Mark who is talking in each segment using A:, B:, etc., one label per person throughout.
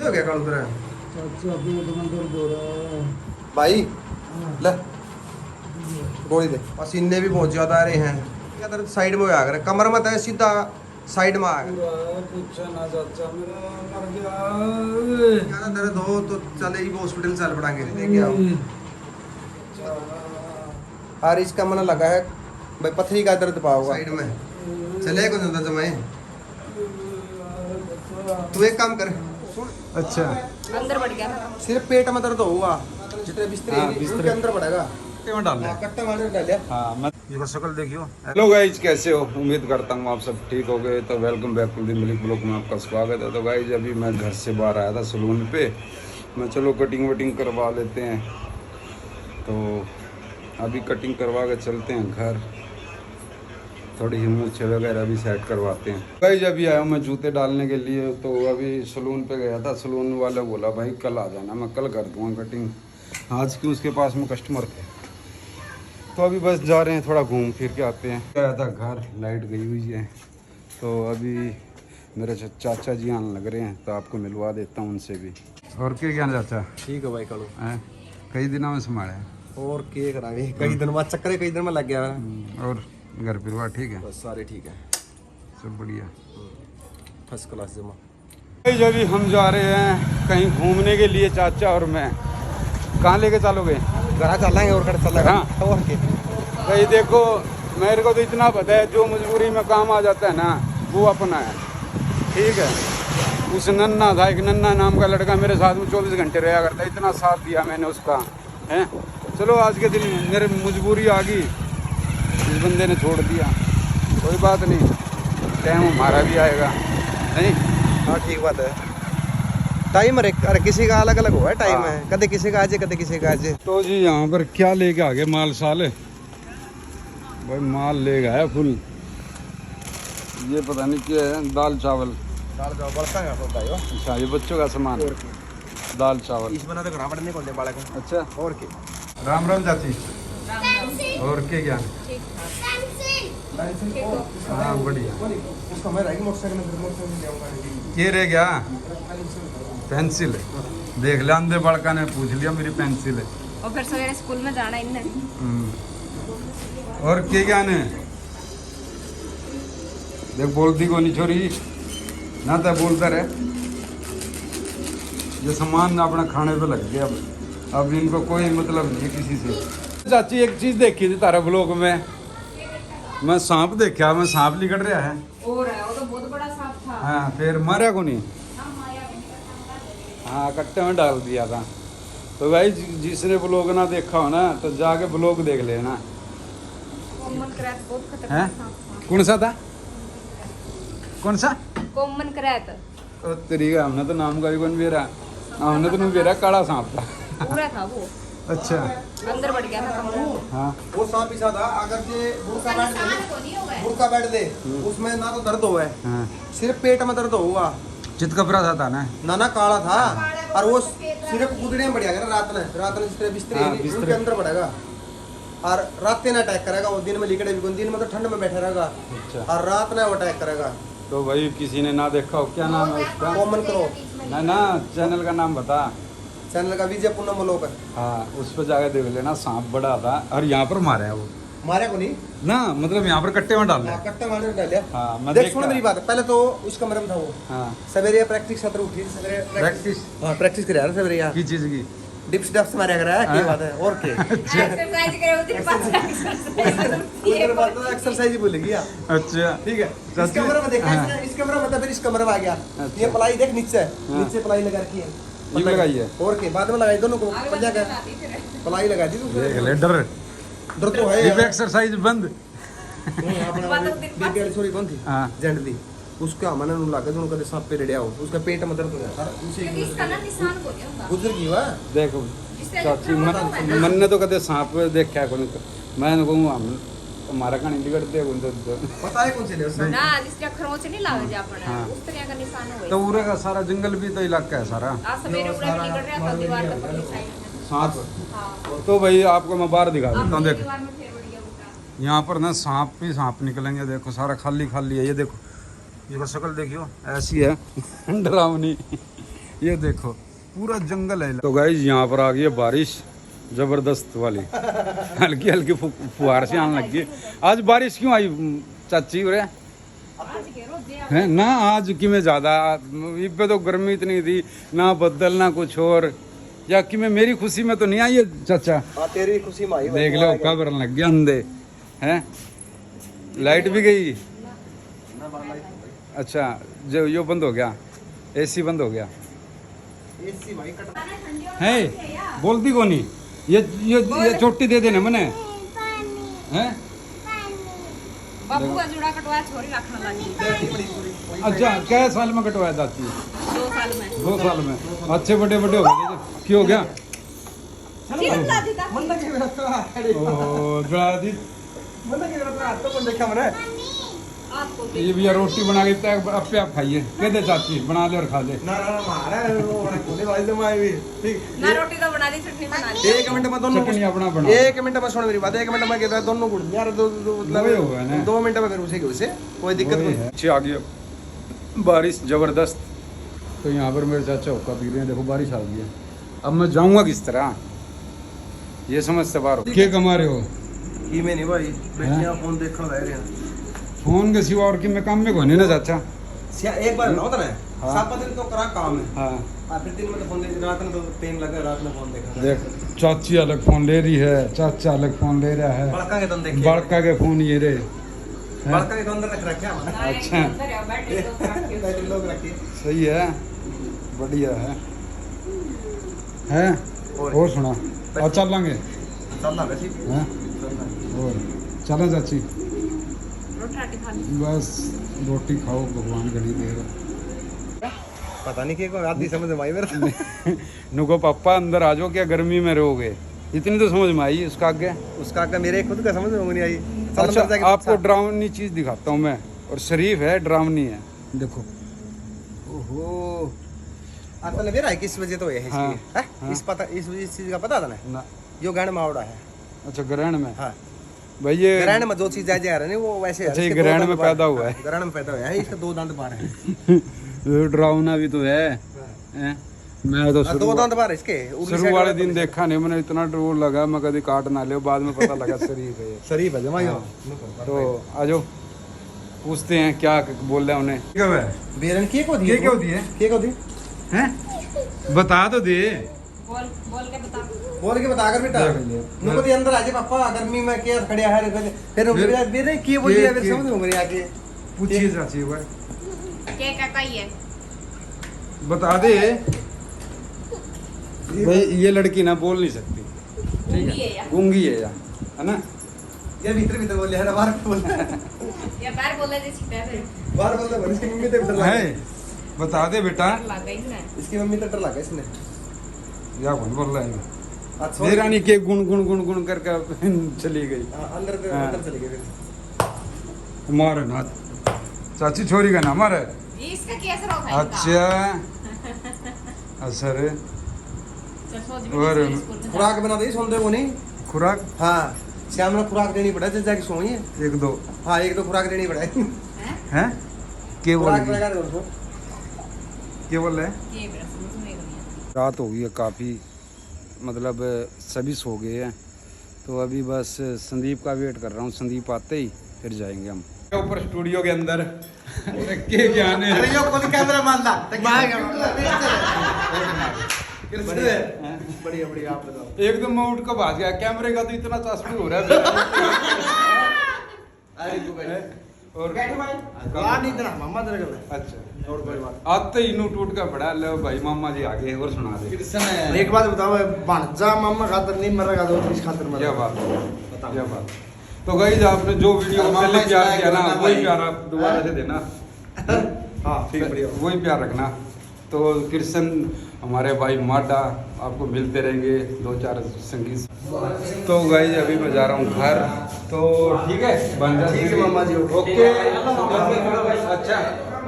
A: हो गया काल तेरा
B: चाचा पेट में दर्द हो रहा है
A: भाई? ले गोली दे। पसीने भी बहुत ज्यादा आ रहे हैं। क्या दर्द साइड में आ गया, कमर में तो है, सीधा साइड में आ गया।
B: पूरा पूछा ना चाचा मेरा मर गया।
A: ज्यादा दर्द हो तो चले ही हॉस्पिटल चल पड़ेंगे, लेके आओ। और इसका मन लगा है भाई, पथरी का दर्द पाओगा साइड में, चले को ज्यादा जमाए। तू एक काम कर, सुन।
C: अच्छा
D: अंदर बढ़ गया ना।
A: सिर्फ पेट में दर्द होगा, जितने बिस्तर
C: हाँ,
A: हैं,
C: बिस्तर
A: उनके अंदर पड़ेगा।
C: कट्टे में डाल ले।
A: कट्टा मार डालिया।
C: हाँ मैं ये शक्ल देखियो। हेलो गाइज, कैसे हो? उम्मीद करता हूँ आप सब ठीक हो गए। तो welcome back to the milk blog में आपका स्वागत है। तो गाइज अभी मैं घर से बाहर आया था सलून पे, मैं चलो कटिंग वटिंग करवा लेते हैं। तो अभी कटिंग करवा के चलते हैं घर, थोड़ी सी मूछें वगैरह भी सेट करवाते हैं। गाइज अभी आया हूँ मैं जूते डालने के लिए। तो अभी सलून पे गया था, सलून वाला बोला भाई कल आ जाना, मैं कल कर दूँगा कटिंग। आज की उसके पास में कस्टमर थे, तो अभी बस जा रहे हैं, थोड़ा घूम फिर के आते हैं। गया था घर, लाइट गई हुई है। तो अभी मेरे चाचा जी आने लग रहे हैं, तो आपको मिलवा देता हूँ उनसे भी। और क्या ज्ञान चाचा?
A: ठीक है भाई, करो।
C: हैं कई दिनों में संभाले
A: और के करांगे, कई दिन बाद चक्कर है, कई दिन में लग गया है।
C: और घर परिवार ठीक है?
A: बस सारे ठीक है,
C: सब बढ़िया,
A: फर्स्ट क्लास जमा।
C: भाई अभी हम जा रहे हैं कहीं घूमने के लिए, चाचा और मैं। कहाँ लेके चलोगे?
A: घर चलेंगे और कर चलेगा।
C: हाँ।
A: और के
C: भाई देखो, मेरे को तो इतना पता है, जो मजबूरी में काम आ जाता है ना वो अपना है, ठीक है। उस नन्ना था, एक नन्ना नाम का लड़का मेरे साथ में 24 घंटे रहा करता, इतना साथ दिया मैंने उसका, है। चलो आज के दिन मेरे मजबूरी आ गई, इस बंदे ने छोड़ दिया, कोई बात नहीं, टाइम हमारा भी आएगा, नहीं?
A: हाँ ठीक बात है। टाइम अरे किसी का अलग अलग हुआ है टाइम है, कदे किसी का आज कदे किसी का आज।
C: तो जी यहाँ पर क्या लेके आ गए माल साले? भाई माल ले गया फुल, ये पता नहीं क्या है, दाल चावल।
A: दाल चावल बड़का है होता है।
C: अच्छा ये बच्चों का सामान है, दाल चावल।
A: इस बना तो घर पड़ने को दे बालक को।
C: अच्छा
A: और के
C: राम राम चाची। और क्या ज्ञान? हाँ बढ़िया।
A: उसका मैं रहेगी मोटरसाइकिल में, मोटरसाइकिल ले आऊंगा।
C: ये रह गया पेंसिल, देख लिया अंधे बड़का ने पूछ लिया मेरी पेंसिल है।
D: और फिर सवेरे स्कूल में जाना इन्हें।
C: और क्या ज्ञान है? देख बोलती को नहीं छोरी ना, तो बोलता रहे। ये सामान अपना खाने पे लग गया, अब इनको कोई मतलब नहीं है किसी से। चाची एक चीज देखी थी तारा ब्लॉग में, मैं सांप देखा, मैं सांप निकल रहा है।
D: और है, वो तो बहुत बड़ा सांप था।
C: हाँ फिर मारा को नहीं? हाँ कट्टे में डाल दिया था। तो भाई जिसने ब्लॉग ना देखा हो ना, तो जाके ब्लॉग देख लेना।
D: कॉमन क्रैत बहुत
C: हैं?
D: खतरनाक सांप था।
C: कौन सा था? कौन सा?
D: कॉमन क्रैत
C: तरीका हमने तो नाम का भी कौन बेरा, हमने तो नहीं बेरा, काला सांप था।
D: पूरा था वो,
C: अच्छा
D: अंदर बढ़ गया था कमरा।
C: हाँ
A: वो सांप ऐसा था, अगर जे बुरका बैठ दे उसमें ना तो दर्द हुआ है,
C: हाँ
A: सिर्फ पेट में दर्द होगा।
C: चितकबरा था ना?
A: नाना काला था, और वो सिर्फ कूदने में बढ़िया रात में जिस तरह बिस्तर
C: हाँ,
A: है,
C: बिस्तर।
A: उनके अंदर पड़ेगा। और रात में अटैक करेगा वो, दिन में लिकड़े भी, दिन में तो ठंड में बैठा रहेगा,
C: अच्छा
A: और रात में वो अटैक करेगा।
C: तो भाई किसी ने ना देखा हो, क्या नाम है उसका?
A: कॉमन करो
C: ना ना चैनल का नाम बता।
A: चैनल का विजय पूनम लोक है।
C: हाँ उस पर जाके देख लेना, सांप बड़ा था और यहाँ पर मारा है वो
A: मारे को नहीं
C: ना, मतलब यहाँ पर कट्टे में डाल दिया।
A: कट्टा मारने डालिया।
C: हाँ मैं
A: देख
C: देखा।
A: सुन मेरी बात, पहले तो उस कमरे में था वो,
C: हाँ
A: सवेरे प्रैक्टिस सत्र उठी, सवेरे
C: प्रैक्टिस
A: हाँ प्रैक्टिस करे यार सवेरे यार,
C: की चीज की?
A: डिप्स डप्स मारा करा है, की बात है और के
D: एक्सरसाइज करे उधर पास
A: उधर बात तो एक्सरसाइज ही बोलेगी यार।
C: अच्छा
A: ठीक है, इस
C: चाची-
A: कमरे में देखा
C: हाँ।
A: इसने, इस कमरे में था, फिर इस कमरे में आ गया।
C: अच्छा।
A: ये पलाई देख नीचे,
C: हाँ।
A: नीचे पलाई लगा रखी है,
C: ये लगाई है?
A: और के बाद में लगाई दोनों को, पंजा का पलाई लगा दी
C: देख ले, डर
A: डर तो है
C: ये
A: यार।
C: एक्सरसाइज बंद।
A: बेबी सॉरी कौन थी?
C: हाँ
A: जेंट थी, उसका मन नु लागे दोनों कदे सांप पे लड़या हो, उसका पेट में दर्द हो जाता है, उसे
D: क्योंकि इसका ना निशान को नहीं होगा।
A: गुजर गई हुआ।
C: देखो
D: जिससे
C: चाची,
D: अच्छा होता है।
C: मन ने तो कदे सांप देखा है कोई, मैं कहूँ हम हमारा कहानी बिगड़ते हैं तो
A: पता है कौन से ले उसने?
D: ना जिसके खरोंच नहीं लागे जा अपने,
C: हाँ।
D: उस तरह का निशान हो
C: तो पूरे का सारा जंगल भी तो इलाका है सारा
D: आज सवेरे उड़ा भी निकल रहा था दीवार तक पकड़ी साइड में।
C: सांप।
D: हाँ,
C: तो भाई आपको मैं बाहर दिखा देता हूँ,
D: आपकी
C: देख
D: दीवार में फिर बढ़िया उठा।
C: यहाँ पर ना सांप ही सांप निकलेंगे, देखो सारा खाली खाली है, ये देखो ये शक्ल देखियो ऐसी है डरावनी, ये देखो पूरा जंगल है। तो गाइस यहाँ पर आ गई है बारिश जबरदस्त वाली हल्की हल्की फुहार से आने लगी है। आज बारिश क्यों आई चाची रे है ना? आज कि में ज्यादा इस पे तो गर्मी इतनी थी ना, बदल ना कुछ और, या कि में मेरी खुशी में तो नहीं आई है चाचा?
A: तेरी खुशी में आई।
C: देख लो कबर लग गया अंधे हैं। लाइट भी गई। अच्छा जो यो बंद हो गया, एसी बंद हो गया है। बोलती को नहीं ये चोटी दे देना मैंने हैं।
D: बाबू का जुड़ा कटवाया छोरी रखने लगी।
C: अच्छा क्या साल में कटवाया जाती है?
D: 2 साल में।
C: 2 साल में अच्छे बड़े बड़े हो गए। क्यों हो गया? ओह जुड़ा दी। ये भैया रोटी बना के अपने आप खाइए, कहते चाची बना ले और खा ले।
D: ना रोटी तो बना दी, चटनी बना दी।
A: 1 मिनट में दोनों
C: चटनी अपना बना।
A: 1 मिनट में सुन मेरी बात, 1 मिनट में कहता है दोनों गुड़ यार,
C: वही होगा ना।
A: 2 मिनट में फिर उसे कोई दिक्कत नहीं है।
C: अच्छी आ गई बारिश जबरदस्त। तो यहाँ पर मेरे चाचा हुक्का पी रहे हैं, देखो बारिश आ गई है। अब मैं जाऊँगा किस तरह, ये समझ से बाहर हो। क्या कमा रहे हो?
A: की में नहीं भाई, बैठिया फोन देखने लग रहे हैं।
C: फोन के सिवा और कि मैं काम में कोने ना चाचा।
A: एक बार ना होता ना
C: हाँ।
A: 7 दिन तो करा काम है।
C: हाँ
A: फिर दिन में तो फोन देख, रात में तो 3 लगे, रात में फोन देखा।
C: देख चाची अलग फोन ले रही है, चाचा अलग फोन ले रहा है।
A: बड़का के तुम देखिए,
C: बड़का के फोन ये रे
A: बड़का के तो अंदर रख रखे हैं।
C: अच्छा
A: बैटरी लोग रखिए।
C: सही है, बढ़िया है और सुना और चल लेंगे
A: चलना वैसे
C: हैं? और चला चाची
D: रोटी खा ली।
C: बस रोटी खाओ, भगवान घड़ी देगा।
A: पता नहीं क्या आधी समझ में आई मेरे।
C: नुको पापा अंदर आ जाओ, क्या गर्मी में रहोगे? इतनी तो समझ में आई। उसका
A: उसका मेरे खुद का समझ में नहीं आई।
C: अच्छा आपको डरावनी चीज दिखाता हूँ मैं, और शरीफ है डरावनी है, देखो।
A: ओहो आपको लग रहा है किस वजह तो है
C: हाँ,
A: इसकी?
C: हाँ।
A: इस चीज का पता था ना? यो ग्रहण मावड़ा है।
C: अच्छा ग्रहण में?
A: हाँ
C: भाई ये
A: ग्रहण में जो चीज आ जा रहा है वो वैसे है।
C: अच्छा, ये
A: इसके 2
C: ग्रहण
A: दांत
C: में
A: बाहर
C: पैदा हुआ है।
A: ग्रहण में पैदा हुआ है, इसके 2 दांत बाहर है।
C: ये डरावना भी तो है हैं? मैं तो
A: 2 दांत बाहर है इसके।
C: शुरू वाले दिन देखा नहीं मैंने, इतना डर लगा मैं कभी काट ना ले, बाद में पता लगा शरीफ है ये।
A: शरीफ है जमा।
C: तो आजो पूछते हैं क्या बोल रहे हैं उन्हें। क्या है
A: बेरन के को दी
C: क्या होती है?
A: के को दी
C: हैं? बता तो दे।
D: बोल के बता।
A: बोल के बता कर बेटा।
C: देख लिया।
A: नुको दी अंदर आजे पापा, गर्मी में के खड़े है फिर बेरे के बोल दिया फिर समझ में आके
C: पूछिए चाची वो
D: के का कही है?
C: बता दे भाई। ये लड़की ना बोल नहीं सकती, ठीक है? गूंगी है या है ना?
A: ये भीतर बोल रहा है, बाहर बोल रहा है।
D: या बाहर बोल रहे थे छिपा है।
A: बाहर बोल रहा है, इसकी मम्मी तो डर
C: है।
A: लगा।
C: बता दे बेटा।
D: लग गई ना।
A: इसकी मम्मी तो डर लगा इसने।
C: या कौन बोल रहा है?
A: अच्छा
C: मेरा नहीं के गुण गुण गुण गुण करके चली गई।
A: अंदर चली गई फिर।
C: मारे ना चाची, छोरी का नाम है।
D: इसका कैसे रोका है?
C: अच्छा असर और
A: खुराक बना दी सुन दे वो नहीं
C: खुराक।
A: हाँ श्याम ने खुराक देनी पड़ा जाके सोइए।
C: 1-2
A: हाँ 1-2 खुराक देनी पड़ा है।
C: हैं? के बोल
A: खुराक
C: रही?
A: लगा दो उसको।
C: क्या बोल रहे हैं?
D: ये बड़ा समझ में नहीं।
C: रात हो गई है काफ़ी, मतलब सभी सो गए हैं। तो अभी बस संदीप का वेट कर रहा हूँ, संदीप आते ही फिर जाएंगे हम ऊपर स्टूडियो के अंदर। के क्या ने
A: अरे यो कौन कैमरा मानदा बढ़िया बढ़िया आप बताओ।
C: एकदम मैं उठ कर भाग गया, कैमरे का तो इतना चस्पू हो रहा है।
A: अरे तू बैठ
C: और
A: बैठ भाई बाहर नहीं तेरा मामा तेरे कर।
C: अच्छा
A: और कोई बात
C: आते ही नू टूट का पड़ा। लो भाई मामा जी आगे और सुना दे।
A: एक बात बताओ, भांजा मामा खातर नहीं मरेगा तो इस खातर
C: क्या
A: मरेगा।
C: बात
A: बताओ।
C: क्या बात। तो गाइस आपने जो वीडियो को पहले प्यार किया ना, वही प्यार आप दोबारा से देना।
A: हाँ ठीक बढ़िया।
C: वही प्यार रखना। तो कृष्ण हमारे भाई माडा आपको मिलते रहेंगे 2-4 संगीत। तो गाइस अभी मैं जा रहा हूँ घर। तो ठीक है बन जा।
A: ठीक है मामा जी,
C: ओके। अच्छा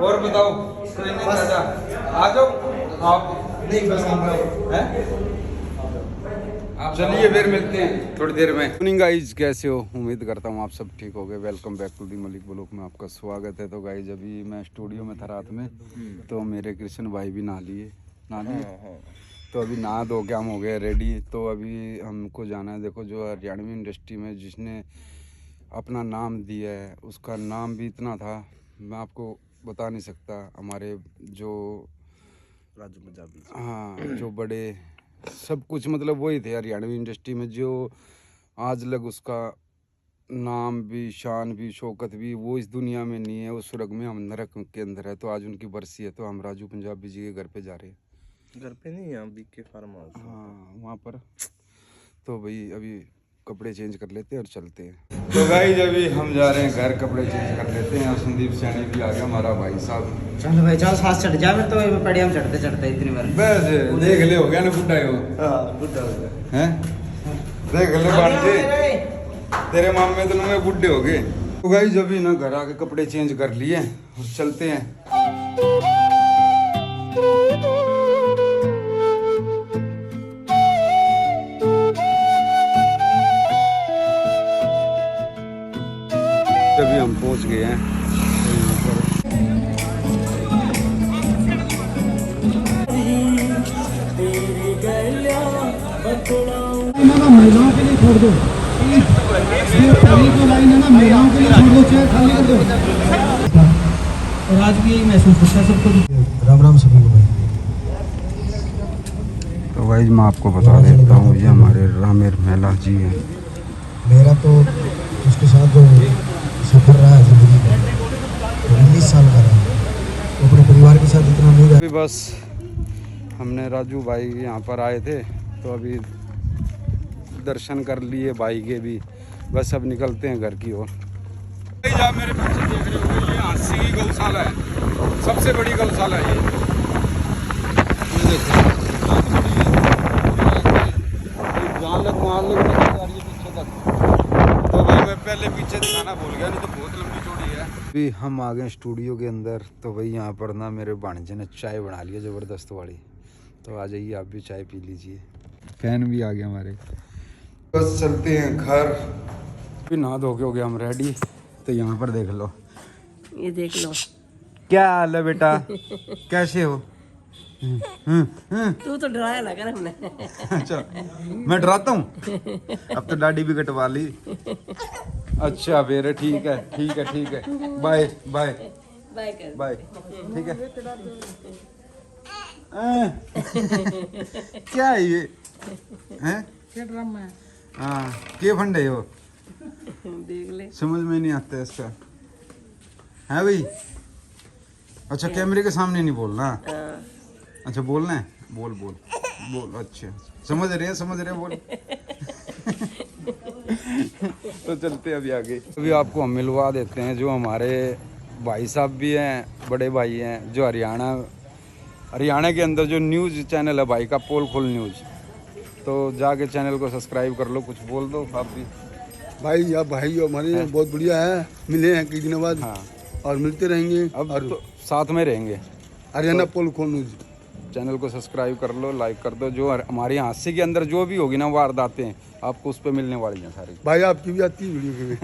C: और बताओ कोई नहीं दादा आ जाओ आप।
A: नहीं बस हम हैं।
C: चलिए फिर मिलते हैं थोड़ी देर में। मॉर्निंग गाइज कैसे हो? उम्मीद करता हूँ आप सब ठीक हो गए। Welcome back to the Malik blog में आपका स्वागत है। तो गाइज अभी मैं स्टूडियो में था रात में, तो मेरे कृष्ण भाई भी नहा लिए, नहा लिए? तो अभी नहा धो के हम हो गए रेडी। तो अभी हमको जाना है, देखो जो हरियाणवी इंडस्ट्री में जिसने अपना नाम दिया है उसका नाम भी इतना था, मैं आपको बता नहीं सकता। हमारे जो
A: राजू पंजाबी,
C: हाँ जो बड़े सब कुछ मतलब वही थे हरियाणवी इंडस्ट्री में, जो आज लग उसका नाम भी, शान भी, शौकत भी वो इस दुनिया में नहीं है, उस स्वर्ग में, हम नरक के अंदर है। तो आज उनकी बरसी है, तो हम राजू पंजाबी जी के घर पे जा रहे हैं।
A: घर पे नहीं है, बीके फार्म हाउस।
C: हाँ वहाँ पर। तो भाई अभी कपड़े चेंज कर लेते हैं और चलते हैं। तो गाइस अभी हम जा रहे हैं घर, कपड़े चेंज कर लेते हैं। और संदीप सैनी भी आ गया, हमारा भाई साहब।
E: चल भाई जाओ, साथ चढ़ जा। मैं तो पड़े हम चढ़ते चढ़ते इतनी बार
C: बस देख ले, हो गया ना बुढ़ा हो।
A: हाँ बुढ़ा हो गया
C: हैं देख ले बांटे, तेरे मामे तो में बुढ़े हो गए। तो गाइस अभी ना घर आके कपड़े चेंज कर लिए और चलते हैं। अभी हम पहुंच गए हैं
B: महिलाओं के लिए छोड़ दो, को लाइन है ना, महिलाओं के लिए छोड़ दो, चेयर खाली कर दो। और आज भी यही महसूस होता है सबको। राम राम सभी को भाई।
C: तो भाई मैं आपको बता देता हूँ, ये हमारे रामेर महिला जी हैं।
B: मेरा तो उसके साथ जो सफर रहा है जिंदगी का, 19 साल का रहा, तो अपने परिवार के साथ इतना नहीं रहा।
C: अभी बस हमने राजू भाई यहाँ पर आए थे, तो अभी दर्शन कर लिए भाई के भी, बस अब निकलते हैं घर की ओर। आप मेरे पीछे देख रहे हो, ये हांसी की गौशाला है, सबसे बड़ी गौशाला है ये देखो, पीछे तक। तो भाई मैं पहले पीछे दिखाना भूल गया, नहीं तो बहुत लंबी चौड़ी है। अभी हम आ गए स्टूडियो के अंदर। तो भाई यहाँ पर ना मेरे भांजे ने चाय बना ली है ज़बरदस्त वाली, तो आ जाइए आप भी चाय पी लीजिए। फैन भी आ गया हमारे। बस चलते हैं घर। अभी नहा धो के हो गया हम रेडी। तो यहाँ पर देख लो,
E: ये देख लो,
C: क्या हाल है बेटा, कैसे हो?
E: तू तो डराया लगा ना हमने।
C: अच्छा मैं डराता हूँ? अब तो दाढ़ी भी कटवा ली। अच्छा बेरे ठीक है ठीक है ठीक है, बाय बाय
E: बाय कर।
C: बाय, ठीक है। क्या है ये हैं?
E: क्या ड्रामा है?
C: हाँ के फंडे हो,
E: देख ले।
C: समझ में नहीं आता इसका है भाई। अच्छा कैमरे के सामने नहीं बोलना, अच्छा बोलना है, बोल बोल बोल। अच्छा समझ रहे हैं बोल। तो चलते हैं अभी आगे। अभी आपको हम मिलवा देते हैं जो हमारे भाई साहब भी हैं, बड़े भाई हैं, जो हरियाणा के अंदर जो न्यूज़ चैनल है भाई का, पोल खोल न्यूज़। तो जाके चैनल को सब्सक्राइब कर लो, कुछ बोल दो आप भी।
B: भाई आप भाई हमारे बहुत बढ़िया है, मिले हैं कई दिनों बाद।
C: हाँ
B: और मिलते रहेंगे।
C: अब
B: और
C: तो साथ में रहेंगे।
B: हरियाणा पोल खोल न्यूज़
C: चैनल को सब्सक्राइब कर लो, लाइक कर दो। जो हमारी हादसे के अंदर जो भी होगी ना वारदातें, आपको उस पर मिलने वाली हैं सारी।
B: भाई आपकी भी आती है वीडियो के।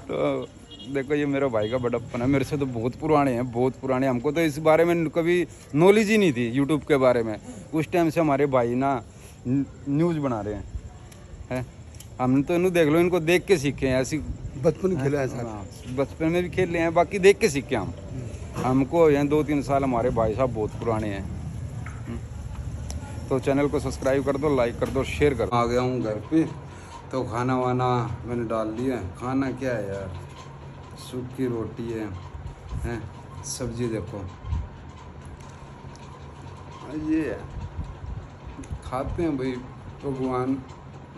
C: तो देखो ये मेरा भाई का बड़प्पन है, मेरे से तो बहुत पुराने हैं, बहुत पुराने। हमको तो इस बारे में कभी नॉलेज ही नहीं थी यूट्यूब के बारे में। उस टाइम से हमारे भाई ना न्यूज़ बना रहे हैं। हमने तो इन्हें देख लो, इनको देख के सीखे हैं। ऐसी
B: बचपन खेला है साथ।
C: हाँ, बचपन में भी खेल रहे हैं, बाकी देख के सीखे हम। हमको यहाँ 2-3 साल, हमारे भाई साहब बहुत पुराने हैं। तो चैनल को सब्सक्राइब कर दो, लाइक कर दो, शेयर कर दो। आ गया हूँ घर पे, तो खाना वाना मैंने डाल लिया। खाना क्या है यार, सूखी रोटी है, सब्जी देखो ये खाते हैं भाई। भगवान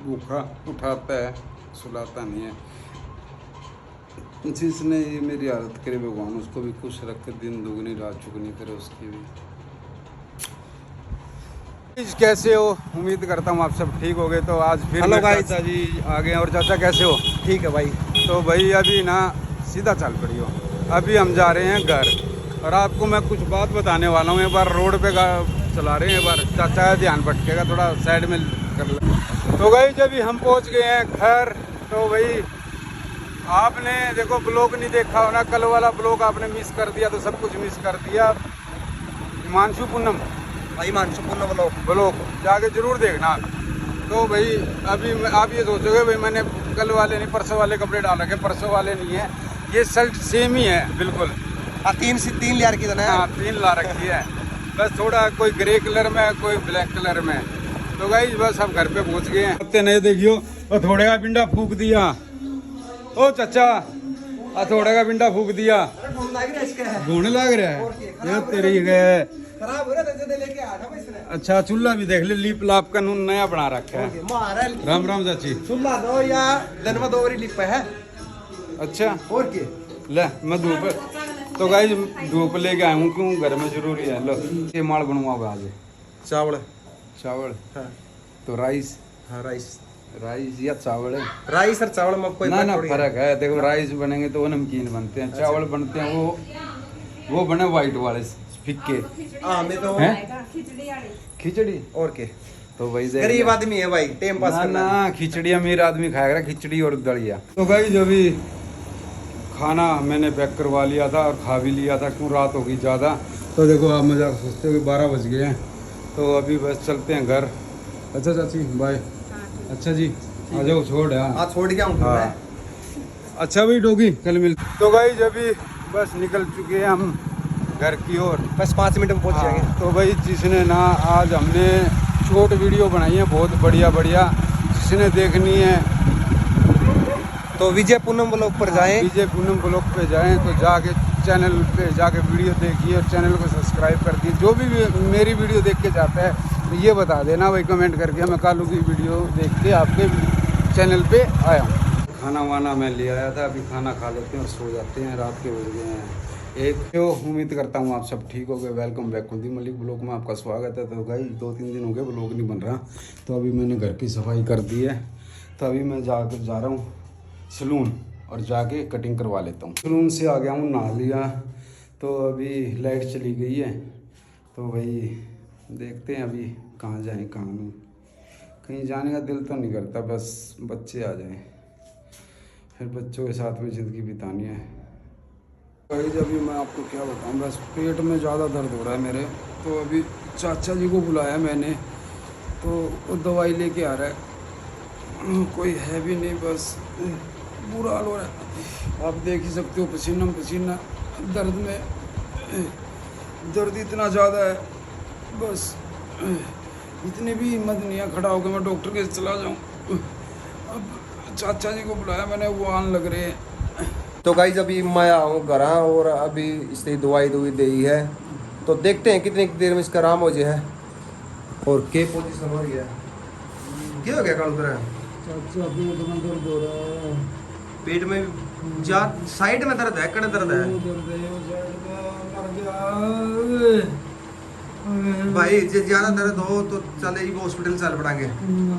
C: भूखा उठाता है, सुलाता नहीं है। जिसने ये मेरी हालत करे भगवान उसको भी खुश रख के दिन दुगनी रात चुगनी करे उसकी भी। कैसे हो, उम्मीद करता हूँ आप सब ठीक हो गए। तो आज फिर
A: हेलो गाइस।
C: चाचा जी आ गए। और चाचा कैसे हो?
A: ठीक है भाई।
C: तो भाई अभी ना सीधा चल पड़ी हो, अभी हम जा रहे हैं घर। और आपको मैं कुछ बात बताने वाला हूँ। एक बार रोड पे चला रहे हैं, एक बार चाचा का ध्यान भटकेगा, थोड़ा साइड में कर ले। तो भाई जब हम पहुँच गए हैं घर, तो भाई आपने देखो ब्लॉग नहीं देखा हो ना, कल वाला ब्लॉग आपने मिस कर दिया, तो सब कुछ मिस कर दिया। हिमांशु पूनम
A: भाई मानसू पूर्ण
C: ब्लॉग जाके जरूर देखना। तो भाई अभी आप ये सोचोगे भाई मैंने कल वाले नहीं परसों वाले कपड़े डाल रखे, परसों वाले नहीं है, ये शर्ट सेम ही है बिल्कुल।
A: हाँ 3 लेयर की तरह
C: हाँ 3 ला रखी है, बस थोड़ा कोई ग्रे कलर में कोई ब्लैक कलर में। तो गाइस बस हम घर पे पहुंच गए हैं। नहीं देखियो और थोड़े का पिंडा फूक दिया, ओ चाचा थोड़े का पिंडा फूक दिया, घूमने लग रहा है ये तेरी गए।
A: खराब हो रहा था लेके आ था इसने।
C: अच्छा चूल्हा भी देख ले, लीप लाप का नून नया बना रखा है। राम राम चाची।
A: चूल्हा दो या दिन में 2 बारी लिप है।
C: अच्छा
A: और के
C: ले मैं धूप, तो गाइस धूप लेके आया हूँ क्यों घर में जरूरी है। लो ये माल बनवाओगे आज?
A: चावल
C: चावल
A: हाँ।
C: तो राइस,
A: हाँ राइस
C: या चावल है?
A: राइस और चावल में कोई
C: ना फर्क है। देखो राइस बनेंगे तो वो नमकीन बनते हैं, चावल बनते हैं वो बने व्हाइट वाले फिक्के।
A: हाँ मैं तो
C: खिचड़ी
A: और के
C: तो भाई
A: गरीब आदमी है भाई, टाइम पास करना।
C: ना खिचड़ी अमीर आदमी खाएगा, खिचड़ी और दलिया। तो भाई जो भी खाना मैंने पैक करवा लिया था और खा भी लिया था, क्यों रात होगी ज़्यादा। तो देखो आप मजाक सोचते हो कि 12 बज गए हैं, तो अभी बस चलते हैं घर। अच्छा चाची बाय। अच्छा जी आ जाओ, छोड़
A: हाँ छोड़ गया हूँ
C: हाँ। अच्छा भाई डोगी कल मिलते। तो भाई जब भी बस निकल चुके हैं हम घर की ओर,
A: बस 5 मिनट में पहुँच जाएंगे।
C: तो भाई जिसने ना आज हमने शॉर्ट वीडियो बनाई है बहुत बढ़िया बढ़िया, जिसने देखनी है
A: तो विजय पूनम ब्लॉग पर जाएं।
C: विजय पूनम ब्लॉग पे जाएं, तो जाके चैनल पे जाके वीडियो देखिए और चैनल को सब्सक्राइब कर दिए। जो भी मेरी वीडियो देख के जाता है तो ये बता देना भाई कमेंट करके, मैं कालू की वीडियो देख के आपके चैनल पे आया हूँ। खाना वाना मैं ले आया था, अभी खाना खा लेते हैं और सो जाते हैं, रात के बज गए हैं 1। तो उम्मीद करता हूँ आप सब ठीक हो गए। Welcome back Kuldeep Malik blog में आपका स्वागत है। तो भाई 2-3 दिन हो गए ब्लॉग नहीं बन रहा, तो अभी मैंने घर की सफाई कर दी है, तो अभी मैं जा रहा हूँ सलून और जाके कटिंग करवा लेता हूँ। सलून से आ गया हूँ, नहा लिया, तो अभी लाइट चली गई है, तो भाई देखते हैं अभी कहाँ जाएं कहाँ नहीं। कहीं जाने का दिल तो नहीं करता, बस बच्चे आ जाएं, फिर बच्चों के साथ में ज़िंदगी बितानी है। भाई अभी मैं आपको क्या बताऊँ, बस पेट में ज़्यादा दर्द हो रहा है मेरे, तो अभी चाचा जी को बुलाया मैंने, तो वो दवाई लेके आ रहा है, कोई है भी नहीं, बस बुरा हाल हो रहा है। आप देख ही सकते हो पसीना पसीना, दर्द में दर्द इतना ज़्यादा है, बस इतनी भी हिम्मत नहीं है खड़ा होकर मैं डॉक्टर के चला जाऊँ। अब चाचा जी को बुलाया मैंने, वो आने लग रहे हैं।
A: तो गाइज अभी मैं आया हूँ घर और अभी इसने दवाई दी है, तो देखते हैं कितनी देर में इसका आराम हो जाए। और के पोजीशन हो गया, क्या हो गया कालू तेरा?
C: चाचा पेट में दर्द हो रहा है,
A: पेट में जा साइड में दर्द है, कड़े दर्द है भाई। जे ज्यादा दर्द हो तो चले ही हॉस्पिटल चल पड़ेंगे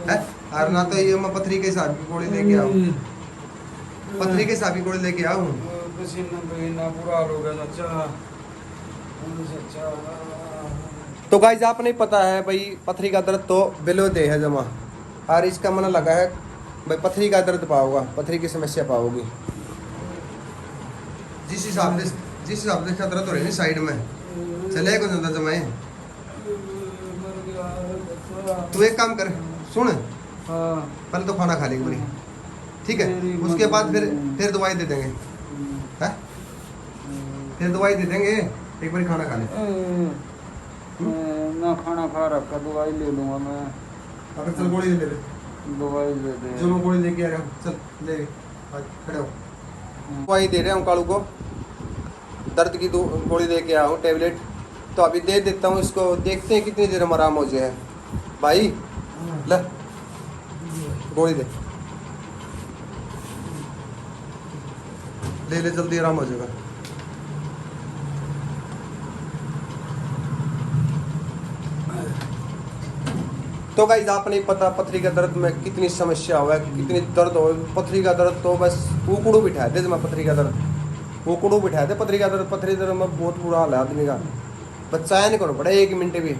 A: है, और ना तो ये मैं पथरी के हिसाब की गोली लेके आऊँ, पथरी के हिसाब की गोली लेके आऊँ।
C: पसीना पसीना पूरा हाल हो गया चाचा।
A: तो गाइज आप नहीं पता है भाई, पथरी का दर्द तो बिलो दे है जमा, और इसका मन लगा है भाई पथरी का दर्द पाओगा, पथरी की समस्या पाओगी। जिस हिसाब से इसका दर्द हो रही है साइड में, चले को ज्यादा जमाए। तू एक काम कर, सुन पहले तो खाना खा ले एक बारी, ठीक है, उसके बाद फिर दवाई दे देंगे, है फिर दवाई दे देंगे, एक बारी खाना खा ले।
C: ना खाना खा रखा, दवाई ले लूँगा मैं।
A: अगर चल गोली ले ले,
C: दवाई दे दे।
A: जो मैं गोली लेके आ रहा हूँ, चल ले खड़े हो। दवाई दे रहा हूँ कालू को, दर्द की गोली लेके आया हूँ टेबलेट, तो अभी दे देता हूँ इसको, देखते हैं कितनी देर में आराम हो जाए। भाई ले गोली दे, ले जल्दी आराम हो जाएगा। तो गाइस आप नहीं पता पथरी का दर्द में कितनी समस्या हुआ है, कितनी दर्द हो। पथरी का दर्द तो बस उकड़ू बिठा दे, मैं पथरी का दर्द उकड़ू बिठा दे, पथरी का दर्द, पथरी दर्द में बहुत बुरा हाल है आदमी का, बच्चा नहीं करो पड़ा 1 मिनट भी।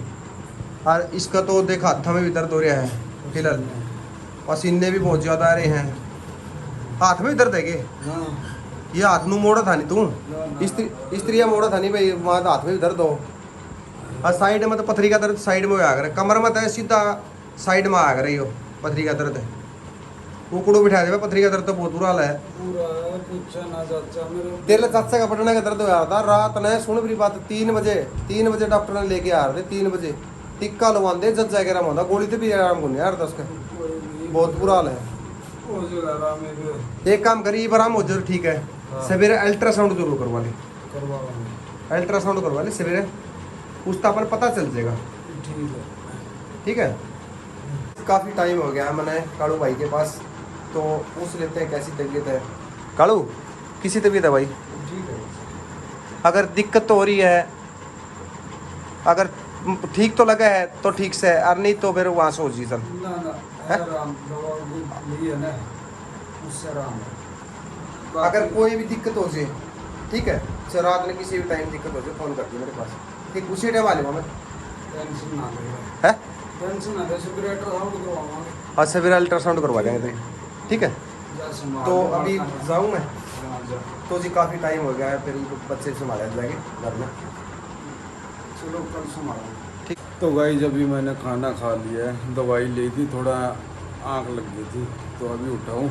A: और इसका तो देखा हाथ में भी दर्द हो रहा है फिलहाल, पसीने भी बहुत ज़्यादा आ रहे हैं। हाथ में भी दर्द है कि ये हाथ नू मोड़ा था नहीं तू, स्त्रिया मोड़ा था नहीं भाई, वहाँ हाथ में भी दर्द हो। और साइड में तो पथरी का दर्द साइड में आ गया, कमर में तो सीधा साइड में आ गया रही हो पथरी का दर्द। कुकड़ू बिठा दे पथरी का दर्द तो बहुत बुरा हाल है। तेरे चाचा का पटना का दर्द हो रहा था रात ने, सुन मेरी बात, 3 बजे डॉक्टर ने लेके आ रहे थे, 3 बजे टिक्का लगवान दे जज जाके आराम होता, गोली तो भी आराम को नहीं यार दस का, बहुत बुरा हाल है। एक काम करिए आराम हो जाए ठीक है, सवेरे अल्ट्रासाउंड जरूर करवा ले, अल्ट्रासाउंड करवा ले सवेरे, उसका अपन पता चल जाएगा। ठीक है। काफ़ी टाइम हो गया मैंने कालू भाई के पास, तो पूछ लेते हैं कैसी तबीयत है। कालू किसी तबीयत है भाई? अगर दिक्कत तो हो रही है, अगर ठीक तो लगा है तो ठीक से, और नहीं तो फिर वहाँ से हो जी सर। अगर कोई भी दिक्कत हो जाए ठीक है, सर रात में किसी भी टाइम दिक्कत हो जाए फ़ोन कर दिए मेरे पास, ठीक उसी टाइम आ जाऊँगा मैं। है अच्छा फिर अल्ट्रासाउंड करवा देंगे तो ठीक है। तो अभी जाऊँ मैं तो जी काफ़ी टाइम हो गया है, फिर बच्चे संभाले जाएंगे घर में।
C: चलो कल संभालो। ठीक। तो गाइस अभी मैंने खाना खा लिया है, दवाई ली थी, थोड़ा आँख लग गई थी तो अभी उठाऊँ,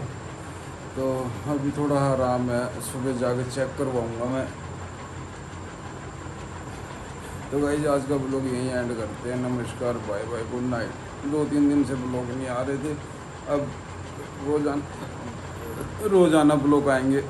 C: तो अभी थोड़ा आराम है, सुबह जाके चेक करवाऊँगा मैं। तो गाइस आज का ब्लॉग यहीं एंड करते हैं। नमस्कार, बाय बाय, गुड नाइट। 2-3 दिन से ब्लॉग नहीं आ रहे थे, अब रोज़ाना ब्लॉग आएंगे।